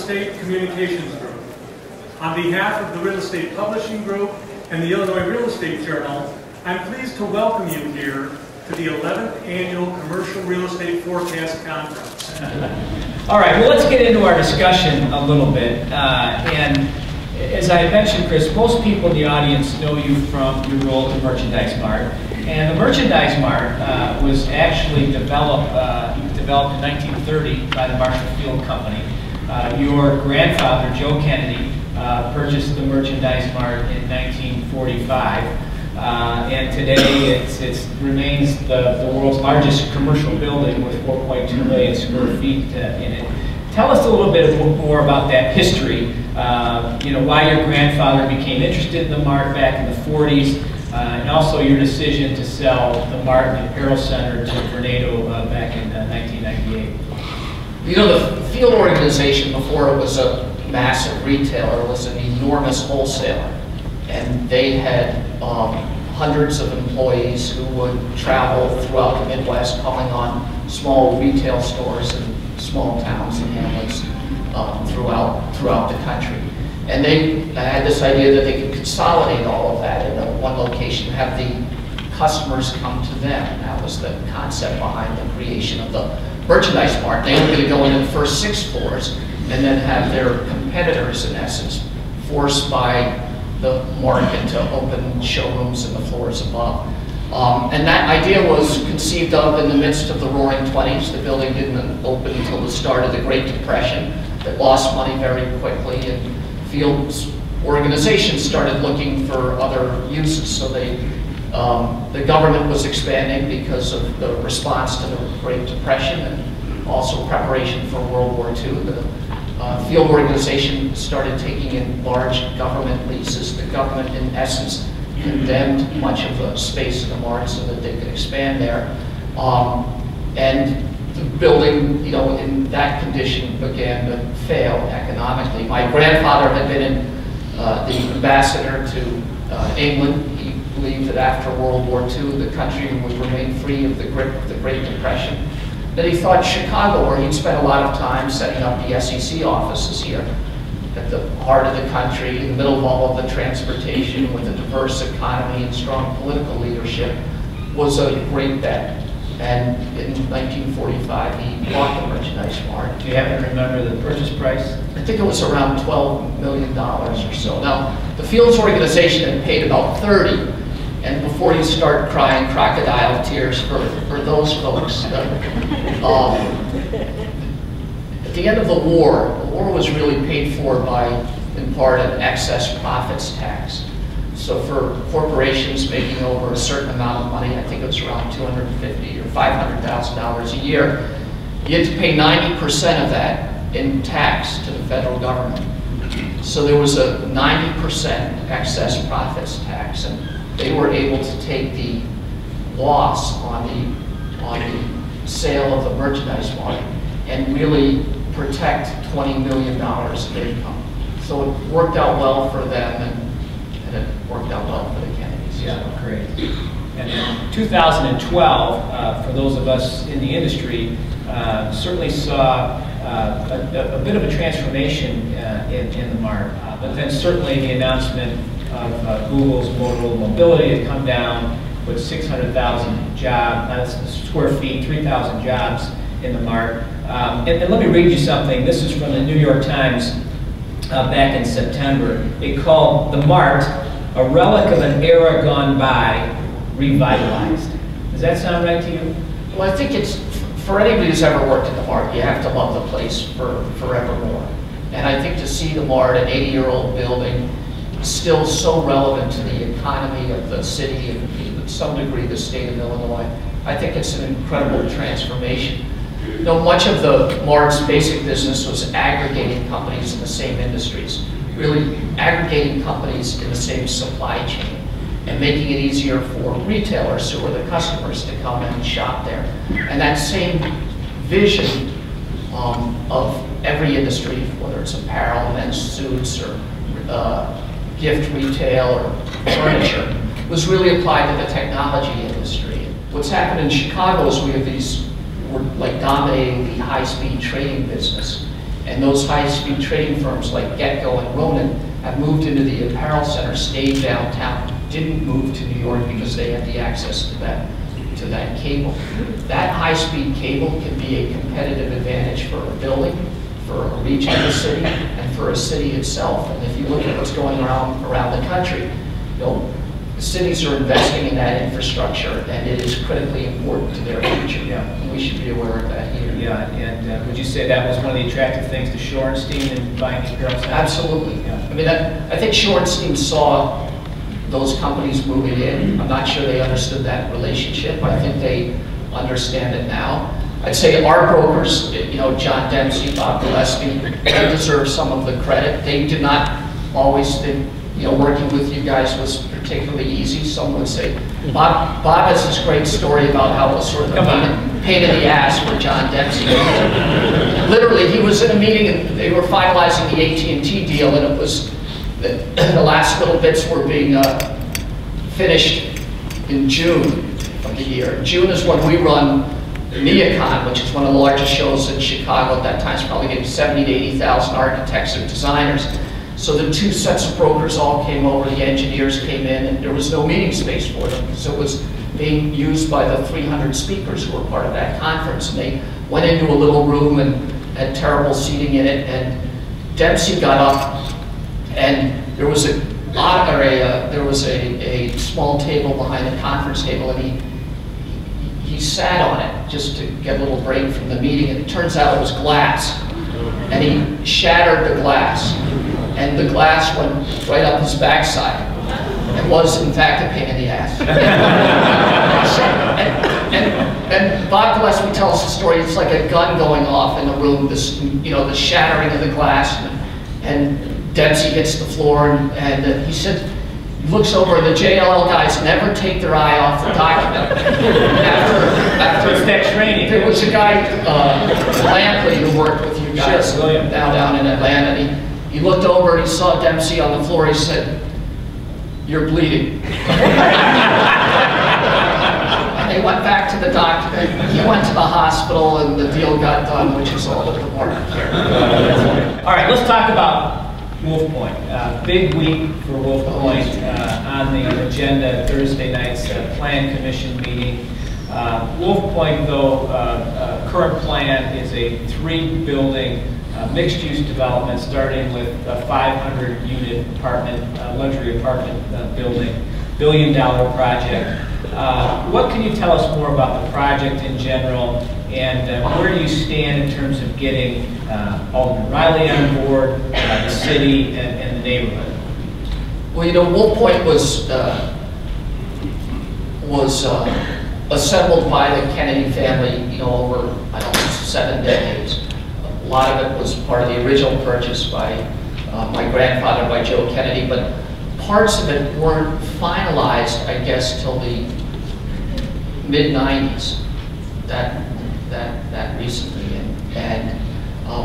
Estate Communications Group. On behalf of the Real Estate Publishing Group and the Illinois Real Estate Journal, I'm pleased to welcome you here to the 11th Annual Commercial Real Estate Forecast Conference. All right, well, let's get into our discussion a little bit. And as I mentioned, Chris, most people in the audience know you from your role at the Merchandise Mart. And the Merchandise Mart was actually developed in 1930 by the Marshall Field Company. Your grandfather, Joe Kennedy, purchased the Merchandise Mart in 1945. And today it remains the world's largest commercial building with 4.2 million square feet in it. Tell us a little bit more about that history, why your grandfather became interested in the Mart back in the 40s, and also your decision to sell the Mart and Apparel Center to Vornado back in 1998. You know, the field organization before it was a massive retailer was an enormous wholesaler. And they had hundreds of employees who would travel throughout the Midwest calling on small retail stores in small towns and hamlets throughout the country. And they had this idea that they could consolidate all of that in one location, have the customers come to them. That was the concept behind the creation of the Merchandise Mart. They were going to go into the first 6 floors and then have their competitors, in essence, forced by the market to open showrooms in the floors above. And that idea was conceived of in the midst of the Roaring 20s. The building didn't open until the start of the Great Depression. It lost money very quickly, and Field's organization started looking for other uses. So the government was expanding because of the response to the Great Depression and also preparation for World War II. The Field organization started taking in large government leases. The government, in essence, condemned much of the space in the Mart so that they could expand there. And the building, in that condition began to fail economically. My grandfather had been the ambassador to England. He believed that after World War II, the country would remain free of the grip of the Great Depression. Then he thought Chicago, where he'd spent a lot of time setting up the SEC offices here, at the heart of the country, in the middle of all of the transportation, with a diverse economy and strong political leadership, was a great bet. And in 1945, he bought the Merchandise Mart. Do you happen to remember the purchase price? I think it was around $12 million or so. Now, the Fields organization had paid about 30, and before you start crying crocodile tears for those folks, at the end of the war was really paid for by, in part, an excess profits tax. So for corporations making over a certain amount of money, I think it was around $250,000 or $500,000 a year, you had to pay 90% of that in tax to the federal government. So there was a 90% excess profits tax, and they were able to take the loss on the sale of the Merchandise Mart and really protect $20 million of income. So it worked out well for them, and it worked out well for the Kennedys. Yeah, great. And in 2012, for those of us in the industry, certainly saw a bit of a transformation in the Mart. But then certainly the announcement of Google's Motorola Mobility had come down with 600,000 square feet, 3,000 jobs in the Mart. And let me read you something. This is from the New York Times back in September. It called the Mart a relic of an era gone by, revitalized. Does that sound right to you? Well, I think it's, for anybody who's ever worked at the Mart, you have to love the place forevermore. And I think to see the Mart, an 80-year-old building, still so relevant to the economy of the city and to some degree the state of Illinois, I think it's an incredible transformation. Much of the Mart's basic business was aggregating companies in the same industries, really aggregating companies in the same supply chain and making it easier for retailers who are the customers to come and shop there. And that same vision of every industry, whether it's apparel, men's suits, or gift retail, or furniture, was really applied to the technology industry. What's happened in Chicago is we have these, we're like dominating the high-speed trading business. And those high-speed trading firms like Getco and Ronin have moved into the apparel center, stayed downtown, didn't move to New York because they had the access to that cable. That high-speed cable can be a competitive advantage for a building, for a region of the city, and for a city itself. And if you look at what's going around the country, you know, the cities are investing in that infrastructure, and it is critically important to their future. Yeah. And we should be aware of that here. Yeah, and would you say that was one of the attractive things to Shorenstein and buying the apparel center? Absolutely. Yeah. I mean, I think Shorenstein saw those companies moving in. I'm not sure they understood that relationship. I think they understand it now. I'd say our brokers, you know, John Dempsey, Bob Gillespie, they deserve some of the credit. They did not always think, you know, working with you guys was particularly easy. Some would say, Bob has this great story about how it was sort of a pain in the ass for John Dempsey. Literally, he was in a meeting and they were finalizing the AT&T deal, and it was the last little bits were being finished in June of the year. June is when we run NeoCon, which is one of the largest shows in Chicago at that time. It's probably getting 70,000 to 80,000 architects and designers. So the two sets of brokers all came over, the engineers came in, and there was no meeting space for them. So it was being used by the 300 speakers who were part of that conference. And they went into a little room and had terrible seating in it, and Dempsey got up, and there was a small table behind the conference table, and he sat on it just to get a little break from the meeting, and it turns out it was glass. And he shattered the glass, and the glass went right up his backside. It was, in fact, a pain in the ass. and Bob Gillespie tells the story. It's like a gun going off in the room. This, you know, the shattering of the glass, and Dempsey hits the floor, and he said, he looks over, and the JLL guys never take their eye off the document. After it's that training. There was a guy, Lampley, who worked with you guys down in Atlanta, and he looked over and he saw Dempsey on the floor. He said, "You're bleeding." And they went back to the document. He went to the hospital, and the deal got done, which is all that the market cared. All right, let's talk about Wolf Point. Big week for Wolf Point on the agenda, Thursday night's Plan Commission meeting. Wolf Point, though, current plan is a 3-building mixed-use development starting with a 500-unit apartment, luxury apartment building, $1 billion project. What can you tell us more about the project in general, and where do you stand in terms of getting Alderman Riley on board, the city, and the neighborhood? Well, you know, Wolf Point was assembled by the Kennedy family, you know, over, I don't know, 7 decades. A lot of it was part of the original purchase by my grandfather, by Joe Kennedy, but parts of it weren't finalized, I guess, till the mid-90s, that recently. And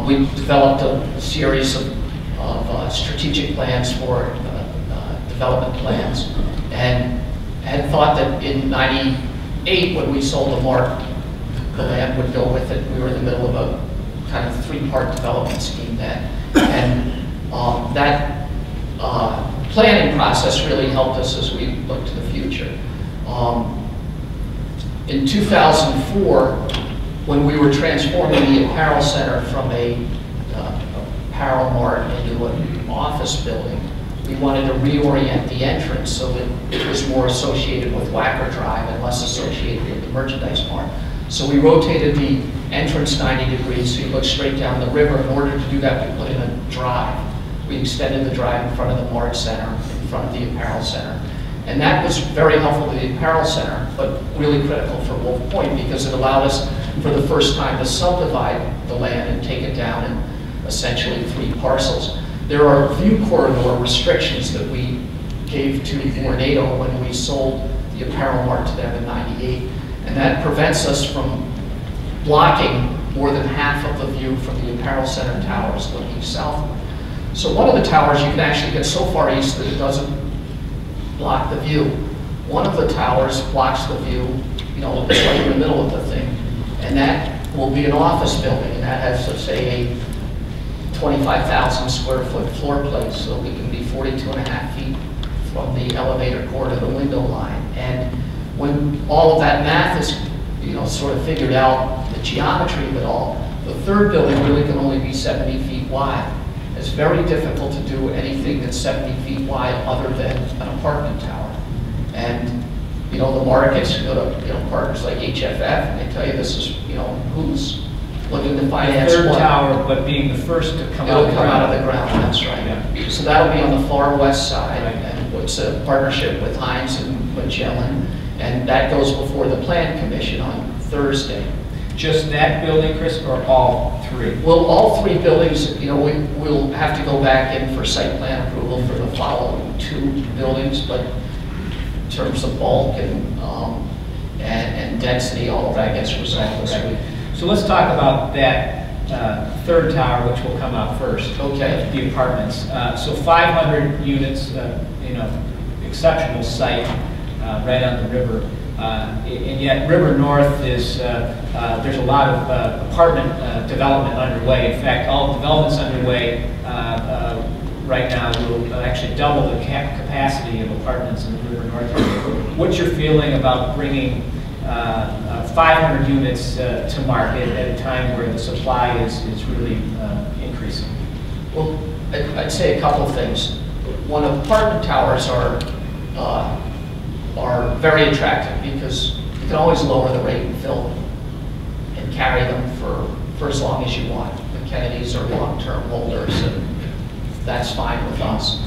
we developed a series of strategic plans for development plans, and had thought that in '98, when we sold the Mart, the land would go with it. We were in the middle of a kind of 3-part development scheme then. And that planning process really helped us as we look to the future. In 2004, when we were transforming the apparel center from a apparel mart into an office building, we wanted to reorient the entrance so that it was more associated with Wacker Drive and less associated with the merchandise mart. So we rotated the entrance 90 degrees so you look straight down the river. In order to do that, we put in a drive. We extended the drive in front of the Mart Center, in front of the apparel center. And that was very helpful to the apparel center, but really critical for Wolf Point because it allowed us for the first time to subdivide the land and take it down in essentially 3 parcels. There are view corridor restrictions that we gave to Vornado when we sold the apparel mart to them in '98, and that prevents us from blocking more than half of the view from the apparel center towers looking southward. So one of the towers, you can actually get so far east that it doesn't block the view. One of the towers blocks the view, you know, it's right in the middle of the thing, and that will be an office building, and that has, let's say, 25,000 square foot floor plate, so we can be 42.5 feet from the elevator core to the window line. And when all of that math is, sort of figured out, the geometry of it all, the third building really can only be 70 feet wide. It's very difficult to do anything that's 70 feet wide other than an apartment tower. And the markets, you go to partners like HFF, and they tell you this is, who's looking to finance the third what. tower, but being the first to come out. It'll come out of the ground, that's right. Yeah. So that'll be on the far west side, Right. and it's a partnership with Hines and Magellan, and that goes before the Plan Commission on Thursday. Just that building, Chris, or all three? Well, all three buildings, we'll have to go back in for site plan approval for the following two buildings, but in terms of bulk and density, all of that gets resolved this week. So let's talk about that third tower, which will come out first. Okay. The apartments. So 500 units, exceptional site right on the river. And yet River North is, there's a lot of apartment development underway. In fact, all developments underway right now will actually double the capacity of apartments in the River North area. What's your feeling about bringing 500 units to market at a time where the supply is really increasing? Well, I'd say a couple of things. One, apartment towers are very attractive because you can always lower the rate and fill them and carry them for as long as you want. The Kennedys are long-term holders, and that's fine with us.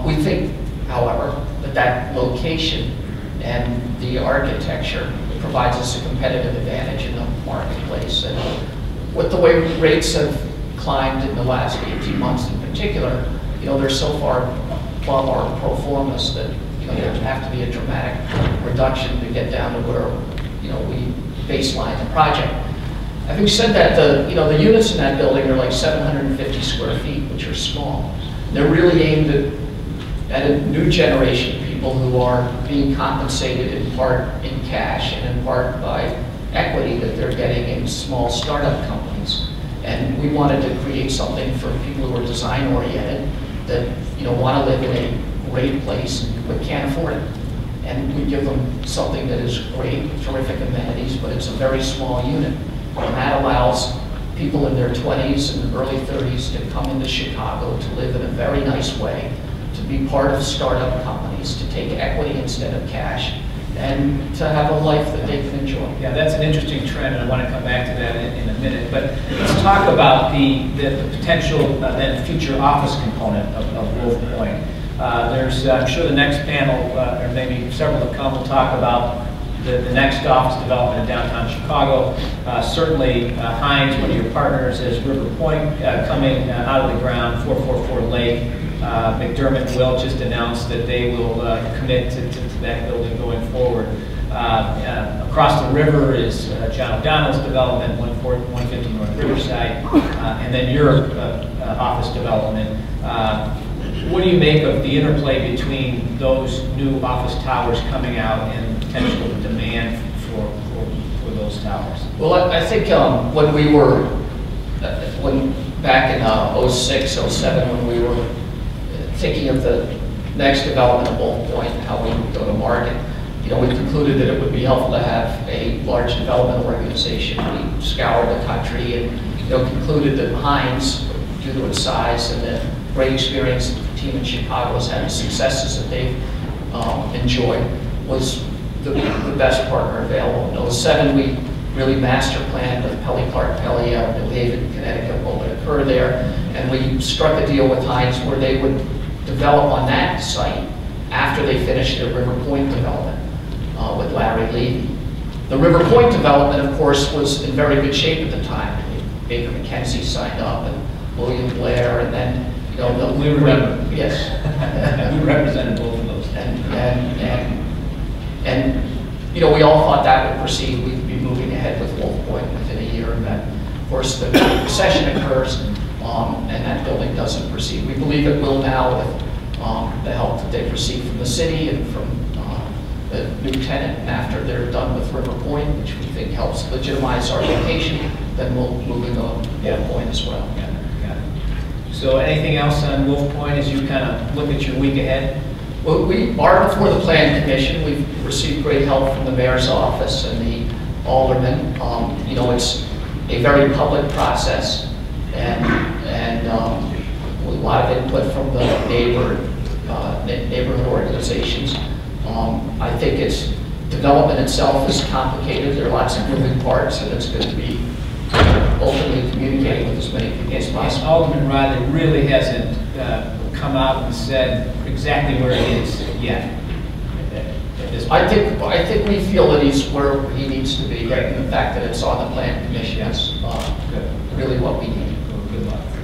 We think, however, that location and the architecture provides us a competitive advantage in the marketplace. And with the way rates have climbed in the last 18 months in particular, they're so far above our pro formas that there'd have to be a dramatic reduction to get down to where we baseline the project. Having said that, the units in that building are like 750 square feet, which are small. They're really aimed at a new generation of people who are being compensated in part in cash and in part by equity that they're getting in small startup companies. And we wanted to create something for people who are design oriented that want to live in a great place but can't afford it. And we give them something that is great, terrific amenities, but it's a very small unit. And that allows people in their 20s and early 30s to come into Chicago to live in a very nice way, to be part of startup companies, to take equity instead of cash, and to have a life that they can enjoy. Yeah, that's an interesting trend, and I want to come back to that in a minute. But let's talk about the potential and future office component of Wolf Point. I'm sure the next panel, or maybe several that come, will talk about the next office development in downtown Chicago. Certainly, Hines, one of your partners, is River Point coming out of the ground, 444 Lake. McDermott and Will just announced that they will commit to that building going forward. Across the river is John O'Donnell's development, 150 North Riverside, and then your office development. What do you make of the interplay between those new office towers coming out and the potential demand for those towers? Well, I think when we were, back in 06, 07, when we were thinking of the next development of Wolf Point, how we would go to market, we concluded that it would be helpful to have a large development organization. We scoured the country and concluded that Hines, due to its size and the great experience that the team in Chicago has had, the successes that they've enjoyed, was the best partner available. In 07, we really master planned with Pelly Clark Pelly out of New Haven, Connecticut, what would occur there, and we struck a deal with Hines where they would develop on that site after they finished their River Point development with Larry Levy. The River Point development, of course, was in very good shape at the time. Baker McKenzie signed up, and William Blair, and then we remember. Yes. We represented both of those. And we all thought that would proceed. We'd be moving ahead with Wolf Point within a year, and then, of course, the recession occurs, and that building doesn't proceed. We believe it will now with the help that they receive from the city and from the new tenant. And after they're done with River Point, which we think helps legitimize our location, then we'll move into Wolf Point as well. Yeah. So anything else on Wolf Point as you kind of look at your week ahead? Well, we are before the Plan Commission. We've received great help from the mayor's office and the aldermen. You know, it's a very public process, and with a lot of input from the neighborhood organizations. I think its development itself is complicated. There are lots of moving parts, and it's going to be openly communicating with as many people as Yes, possible. Alderman Rod really hasn't come out and said exactly where it is yet. At this point. I think we feel that he's where he needs to be, and the fact that it's on the Plan Commission is really what we need.